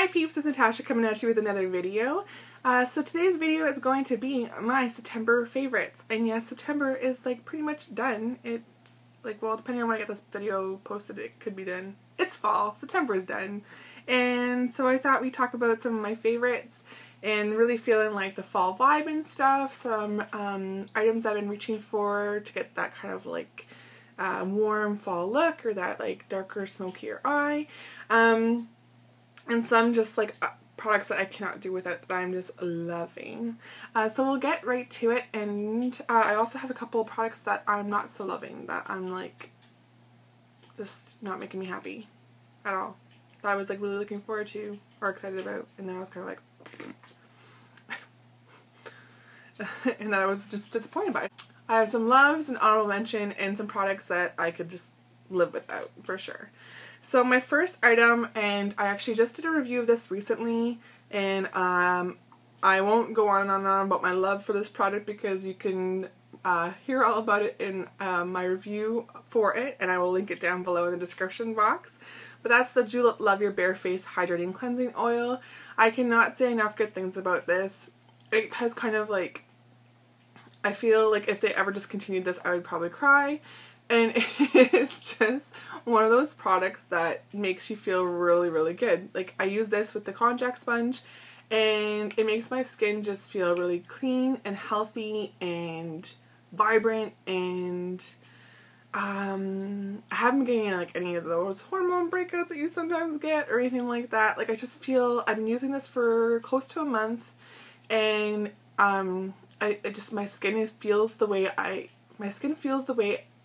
peeps, it's Natasha coming at you with another video. So today's video is going to be my September favorites. And yes, September is like pretty much done. It's like, well, depending on when I get this video posted, it could be done. It's fall. September is done. And so I thought we'd talk about some of my favorites and really feeling like the fall vibe and stuff. Some items I've been reaching for to get that kind of like warm fall look or that like darker, smokier eye. And some just like products that I cannot do without that I'm just loving. So we'll get right to it, and I also have a couple of products that I'm not so loving, that I'm like just not making me happy at all. That I was like really looking forward to or excited about, and then I was kind of like and then I was just disappointed by it. I have some loves and honorable mention and some products that I could just live without for sure. So my first item, and I actually just did a review of this recently, and I won't go on and on about my love for this product because you can hear all about it in my review for it, and I will link it down below in the description box. But that's the Julep Love Your Bare Face Hydrating Cleansing Oil. I cannot say enough good things about this. It has kind of like, I feel like if they ever discontinued this, I would probably cry. And it's just one of those products that makes you feel really, really good. Like, I use this with the konjac sponge, and it makes my skin just feel really clean and healthy and vibrant, and I haven't been getting like any of those hormone breakouts that you sometimes get or anything like that. Like, I just feel, I've been using this for close to a month, and my skin feels the way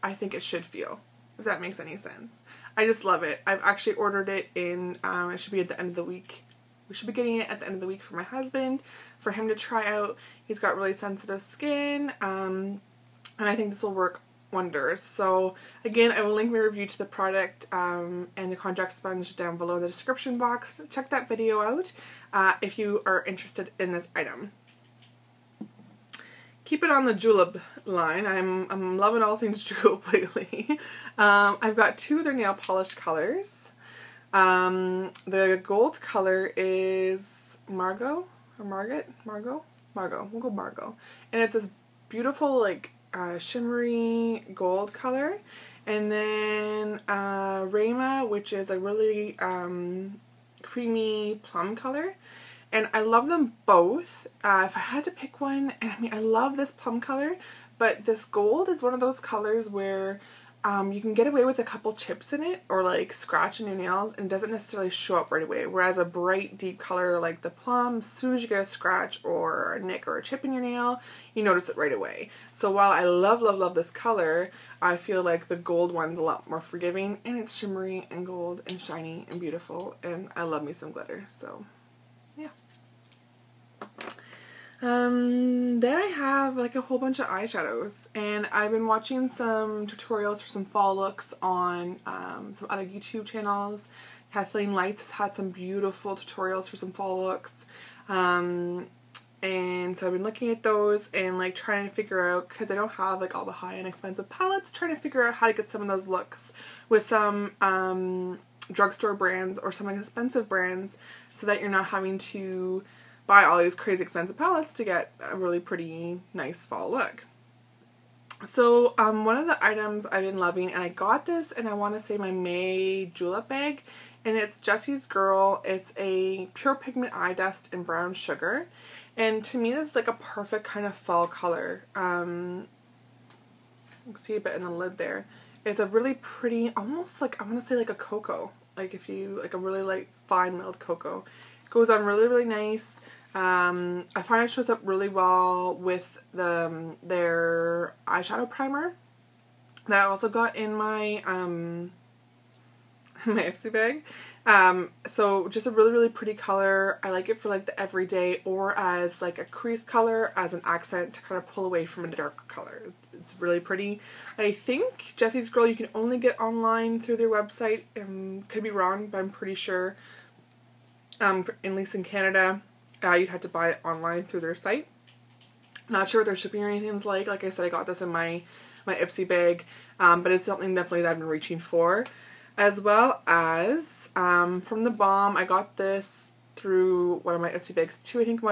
I think it should feel, if that makes any sense. I just love it. I've actually ordered it in, it should be at the end of the week. We should be getting it at the end of the week for my husband, for him to try out. He's got really sensitive skin, and I think this will work wonders. So again, I will link my review to the product and the konjac sponge down below in the description box. Check that video out if you are interested in this item. Keep it on the Julep line. I'm loving all things Julep lately. I've got two of their nail polish colors. The gold color is Margot or Margot. We'll go Margot. And it's this beautiful like shimmery gold color. And then Rama, which is a really creamy plum color. And I love them both. If I had to pick one, and I mean, I love this plum color, but this gold is one of those colors where you can get away with a couple chips in it or like scratch in your nails and it doesn't necessarily show up right away. Whereas a bright, deep color like the plum, as soon as you get a scratch or a nick or a chip in your nail, you notice it right away. So while I love, love, love this color, I feel like the gold one's a lot more forgiving, and it's shimmery and gold and shiny and beautiful, and I love me some glitter, so yeah. Then I have like a whole bunch of eyeshadows, and I've been watching some tutorials for some fall looks on some other YouTube channels. Kathleen Lights has had some beautiful tutorials for some fall looks, and so I've been looking at those and like trying to figure out, because I don't have like all the high-end expensive palettes, trying to figure out how to get some of those looks with some drugstore brands or some expensive brands, so that you're not having to buy all these crazy expensive palettes to get a really pretty nice fall look. So one of the items I've been loving, and I got this and I want to say my May Julep bag, and it's Jessie's Girl. It's a pure pigment eye dust in brown sugar, and to me this is like a perfect kind of fall color. You can see a bit in the lid there. It's a really pretty, almost like, I want to say like a cocoa, like if you like a really like fine milled cocoa. Goes on really, really nice. I find it shows up really well with their eyeshadow primer that I also got in my my Ipsy bag. So just a really, really pretty color. I like it for like the everyday, or as like a crease color as an accent to kind of pull away from a darker color. It's really pretty. I think Jessie's Girl you can only get online through their website. Could be wrong, but I'm pretty sure. At least in Canada, you'd have to buy it online through their site. Not sure what their shipping or anything is like. Like I said, I got this in my Ipsy bag, but it's something definitely that I've been reaching for. As well as, from the Balm, I got this through one of my Etsy bags too. I think it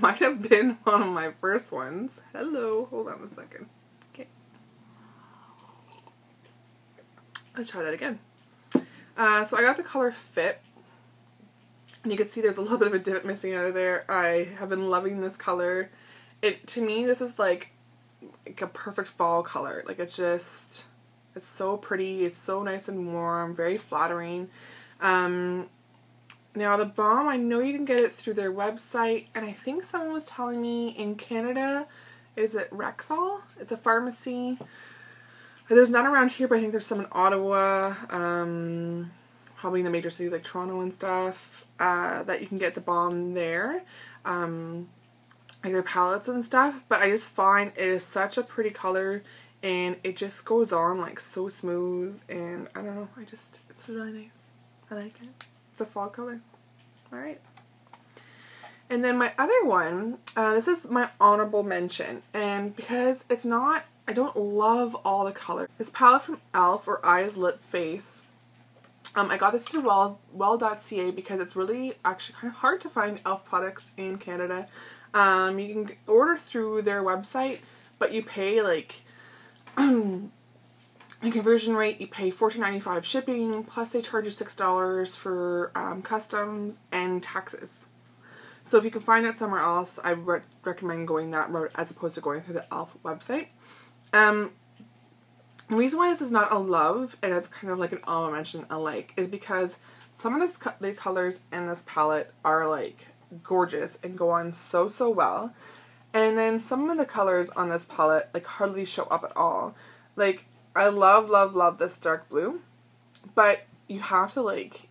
might have been one of my first ones. Hello, hold on a second. Okay. Let's try that again. So I got the color Fit. And you can see there's a little bit of a divot missing out of there. I have been loving this color. To me, this is like a perfect fall color. Like it's so pretty. It's so nice and warm, very flattering. Now the balm, I know you can get it through their website, and I think someone was telling me in Canada, is it Rexall? It's a pharmacy. There's none around here, but I think there's some in Ottawa, probably in the major cities like Toronto and stuff, that you can get the balm there. Like their palettes and stuff, but I just find it is such a pretty color, and it just goes on like so smooth, and I don't know, it's really nice. I like it. It's a fall color. Alright. And then my other one, this is my honorable mention, and because I don't love all the color. This palette from e.l.f. or Eyes Lip Face. I got this through well.ca because it's really actually kind of hard to find e.l.f. products in Canada. You can order through their website, but you pay like the conversion rate, you pay $14.95 shipping, plus they charge you $6 for customs and taxes. So if you can find it somewhere else, I recommend going that route as opposed to going through the e.l.f. website. The reason why this is not a love, and it's kind of like an honorable mention alike, is because some of the colors in this palette are like gorgeous and go on so well, and then some of the colors on this palette like hardly show up at all. Like I love this dark blue, but you have to like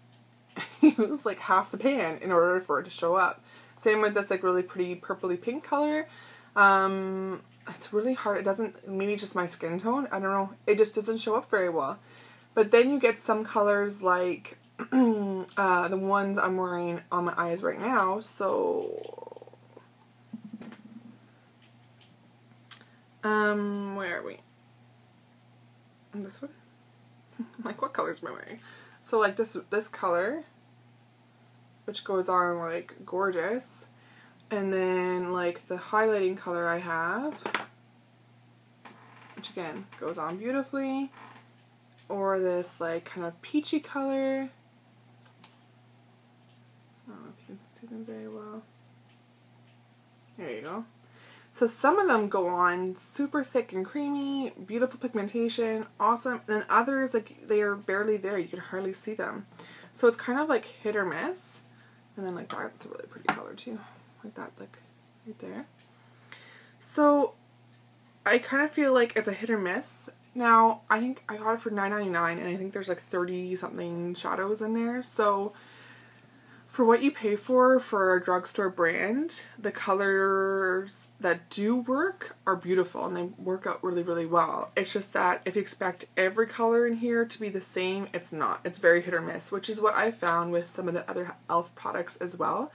use like half the pan in order for it to show up. Same with this like really pretty purpley pink color. It's really hard. It doesn't, maybe just my skin tone, I don't know, it just doesn't show up very well. But then you get some colors like the ones I'm wearing on my eyes right now. So where are we? This one? Like what colors am I wearing? So like this color, which goes on like gorgeous, and then like the highlighting color I have, which again goes on beautifully, or this like kind of peachy color. I don't know if you can see them very well. There you go. So some of them go on super thick and creamy, beautiful pigmentation, awesome. And then others, like, they are barely there. You can hardly see them. So it's kind of like hit or miss. And then like that's a really pretty color too. Like that, like right there. So I kind of feel like it's a hit or miss. Now, I think I got it for $9.99, and I think there's like 30 something shadows in there. So for what you pay for a drugstore brand, the colors that do work are beautiful, and they work out really well. It's just that if you expect every color in here to be the same, it's not. It's very hit or miss, which is what I found with some of the other e.l.f. products as well.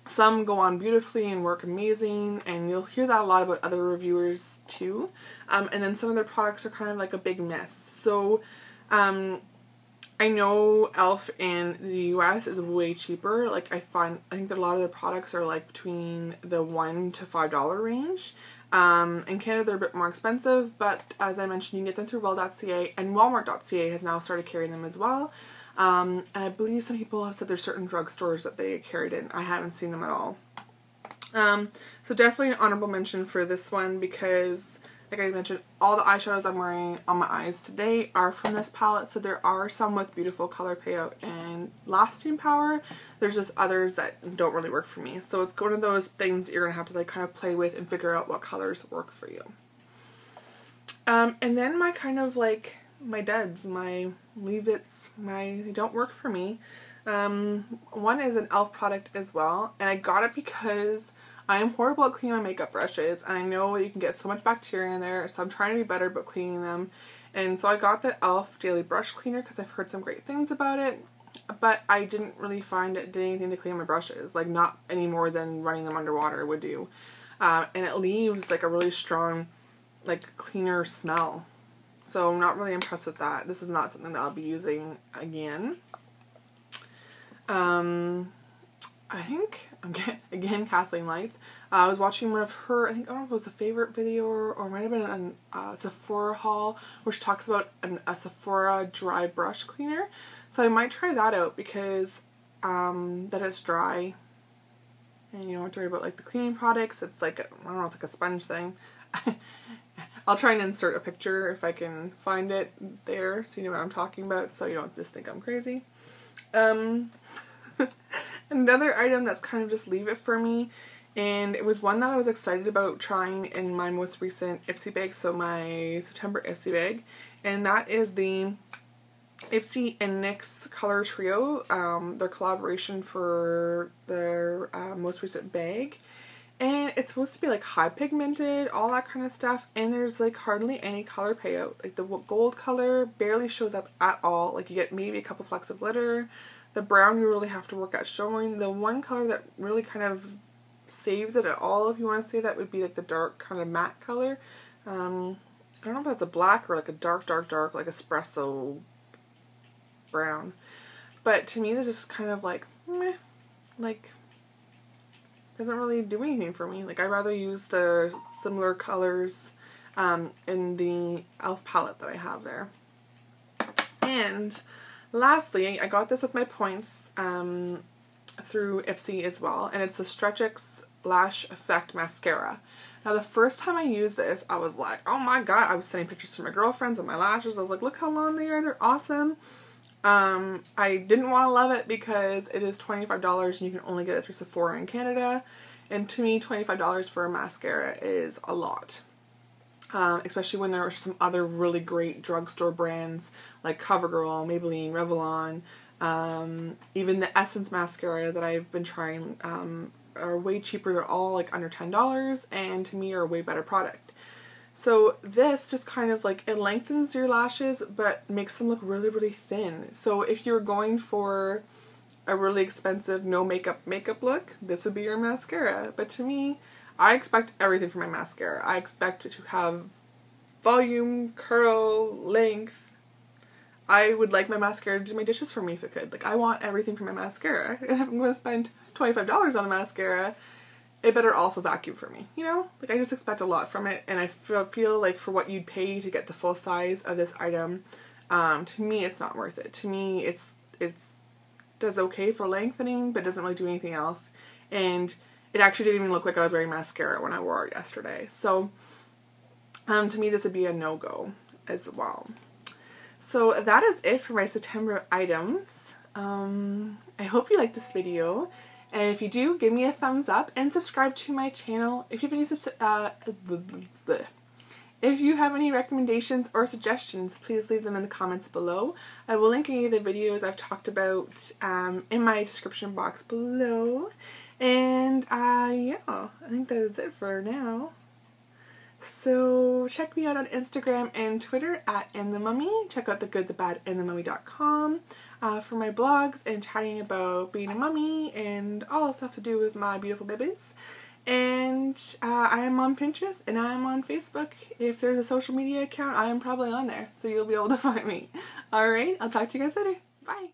Some go on beautifully and work amazing, and you'll hear that a lot about other reviewers too. And then some of their products are kind of like a big miss. So I know e.l.f. in the US is way cheaper. Like I think that a lot of the products are like between the $1 to $5 range. In Canada they're a bit more expensive, but as I mentioned, you can get them through well.ca, and Walmart.ca has now started carrying them as well. And I believe some people have said there's certain drugstores that they carried in. I haven't seen them at all. So definitely an honorable mention for this one because, like I mentioned, all the eyeshadows I'm wearing on my eyes today are from this palette. So there are some with beautiful color payout and lasting power. There's just others that don't really work for me. So it's one of those things that you're going to have to like kind of play with and figure out what colors work for you. And then my kind of like my duds, my leave-its, they don't work for me. One is an e.l.f. product as well, and I got it because I am horrible at cleaning my makeup brushes, and I know you can get so much bacteria in there, so I'm trying to be better about cleaning them. And so I got the e.l.f. Daily Brush Cleaner because I've heard some great things about it, but I didn't really find it did anything to clean my brushes, like not any more than running them underwater would do. And it leaves like a really strong, like cleaner smell. So I'm not really impressed with that. This is not something that I'll be using again. I think, again, Kathleen Lights. I was watching one of her, I don't know if it was a favorite video or it might have been a Sephora haul where she talks about a Sephora dry brush cleaner. So I might try that out because that it's dry and you don't have to worry about like the cleaning products. It's like, I don't know, it's like a sponge thing. I'll try and insert a picture if I can find it there so you know what I'm talking about so you don't just think I'm crazy. Another item that's kind of just leave it for me, and it was one that I was excited about trying in my most recent Ipsy bag, so my September Ipsy bag, and that is the Ipsy and NYX Color Trio, their collaboration for their most recent bag. And it's supposed to be like high pigmented, all that kind of stuff, and there's like hardly any color payout. Like the gold color barely shows up at all. Like you get maybe a couple flecks of glitter. The brown you really have to work at showing. The one color that really kind of saves it at all, if you want to say that, would be like the dark kind of matte color. I don't know if that's a black or like a dark like espresso brown. But to me, this is just kind of like, meh, like, doesn't really do anything for me. Like, I'd rather use the similar colors in the e.l.f. palette that I have there. And lastly, I got this with my points through Ipsy as well, and it's the StretchX Lash Effect Mascara. Now, the first time I used this, I was like, oh my god, I was sending pictures to my girlfriends of my lashes. I was like, look how long they are, they're awesome. I didn't want to love it because it is $25 and you can only get it through Sephora in Canada, and to me, $25 for a mascara is a lot. Especially when there are some other really great drugstore brands like CoverGirl, Maybelline, Revlon, even the Essence mascara that I've been trying are way cheaper. They're all like under $10 and to me are a way better product. So this just kind of like, it lengthens your lashes but makes them look really, really thin. So if you're going for a really expensive no makeup look, this would be your mascara. But to me, I expect everything from my mascara. I expect it to have volume, curl, length. I would like my mascara to do my dishes for me if it could. Like, I want everything from my mascara. If I'm going to spend $25 on a mascara, it better also vacuum for me, you know? Like, I just expect a lot from it, and I feel like for what you'd pay to get the full size of this item, to me it's not worth it. To me, it does okay for lengthening, but doesn't really do anything else. And it actually didn't even look like I was wearing mascara when I wore it yesterday. So, to me, this would be a no-go as well. So that is it for my September items. I hope you liked this video. And if you do, give me a thumbs up and subscribe to my channel. If you have any recommendations or suggestions, please leave them in the comments below. I will link any of the videos I've talked about in my description box below. And yeah, I think that is it for now. So check me out on Instagram and Twitter at @InTheMummy. Check out thegoodthebadandthemummy.com for my blogs and chatting about being a mummy and all the stuff to do with my beautiful babies. And I am on Pinterest and I am on Facebook. If there's a social media account, I am probably on there, so you'll be able to find me. Alright, I'll talk to you guys later. Bye!